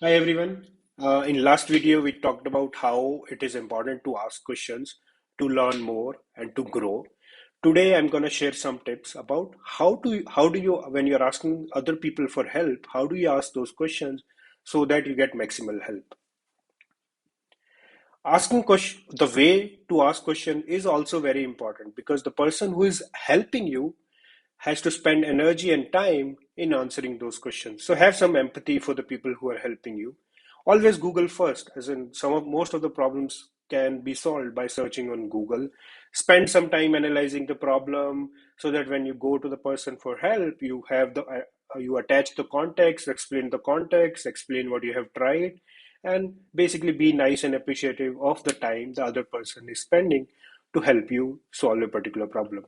Hi everyone. In last video, we talked about how it is important to ask questions to learn more and to grow. Today, I'm going to share some tips about how do you when you're asking other people for help, how do you ask those questions so that you get maximal help. Asking question, the way to ask question is also very important because the person who is helping you has to spend energy and time in answering those questions. So have some empathy for the people who are helping you. Always Google first, as in most of the problems can be solved by searching on Google. Spend some time analyzing the problem so that when you go to the person for help, you attach the context, explain what you have tried, and basically be nice and appreciative of the time the other person is spending to help you solve a particular problem.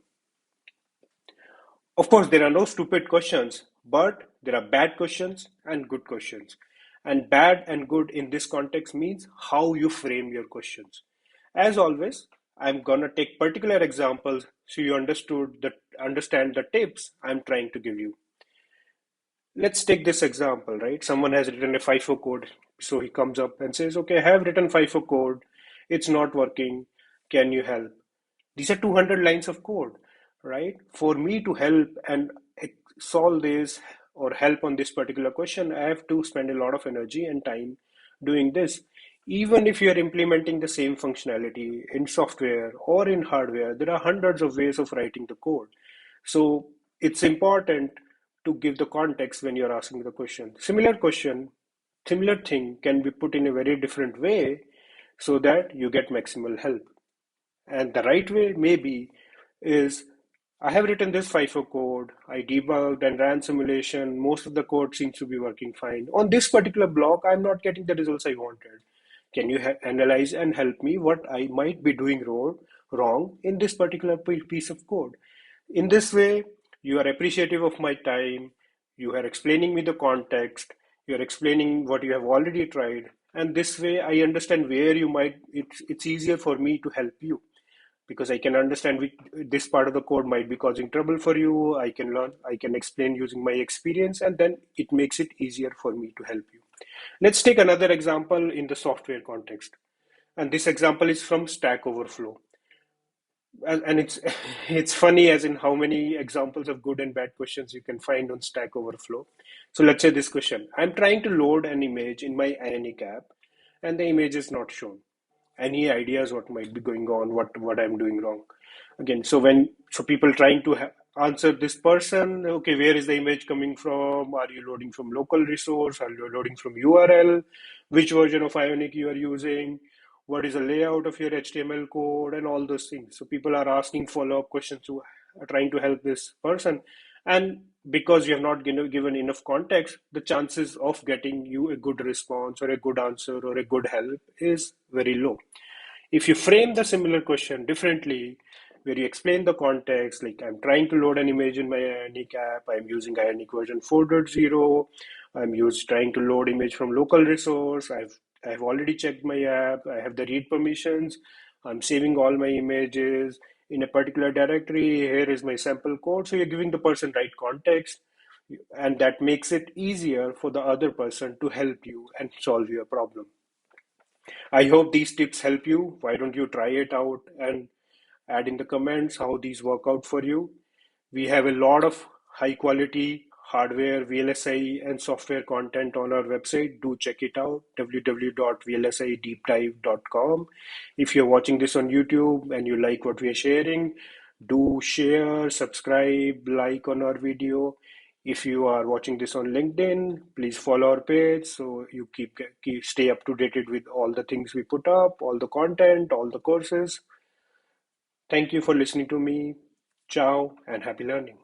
Of course, there are no stupid questions, but there are bad questions and good questions. And bad and good in this context means how you frame your questions. As always, I'm gonna take particular examples so you understand the tips I'm trying to give you. Let's take this example, right? Someone has written a FIFO code, so he comes up and says, "Okay, I have written FIFO code. It's not working. Can you help?" These are 200 lines of code, right? For me to help and solve this or help on this particular question, I have to spend a lot of energy and time doing this. Even if you're implementing the same functionality in software or in hardware, there are hundreds of ways of writing the code. So it's important to give the context when you're asking the question, similar thing can be put in a very different way so that you get maximal help. And the right way maybe is I have written this FIFO code, I debugged and ran simulation. Most of the code seems to be working fine. On this particular block, I'm not getting the results I wanted. Can you analyze and help me what I might be doing wrong in this particular piece of code? In this way, you are appreciative of my time, you are explaining me the context, you are explaining what you have already tried, and this way I understand where you might, it's easier for me to help you because I can understand this part of the code might be causing trouble for you. I can learn, I can explain using my experience, and then it makes it easier for me to help you. Let's take another example in the software context. And this example is from Stack Overflow. And it's it's funny as in how many examples of good and bad questions you can find on Stack Overflow. So let's say this question. I'm trying to load an image in my Ionic app and the image is not shown. Any ideas what might be going on, what I'm doing wrong? Again, so people trying to answer this person, okay, where is the image coming from? Are you loading from local resource? Are you loading from URL? Which version of Ionic you are using? What is the layout of your HTML code and all those things? So people are asking follow-up questions to trying to help this person. And because you have not given enough context, the chances of getting you a good response or a good answer or a good help is very low. If you frame the similar question differently, where you explain the context, like I'm trying to load an image in my Ionic app, I'm using Ionic version 4.0, trying to load image from local resource, I've already checked my app, I have the read permissions, I'm saving all my images in a particular directory, here is my sample code. So you're giving the person right context, and that makes it easier for the other person to help you and solve your problem. I hope these tips help you. Why don't you try it out and add in the comments how these work out for you? We have a lot of high quality hardware, VLSI, and software content on our website. Do check it out, www.vlsideepdive.com. If you're watching this on YouTube and you like what we are sharing, do share, subscribe, like on our video. If you are watching this on LinkedIn, please follow our page so you keep stay up to date with all the things we put up, all the content, all the courses. Thank you for listening to me. Ciao and happy learning.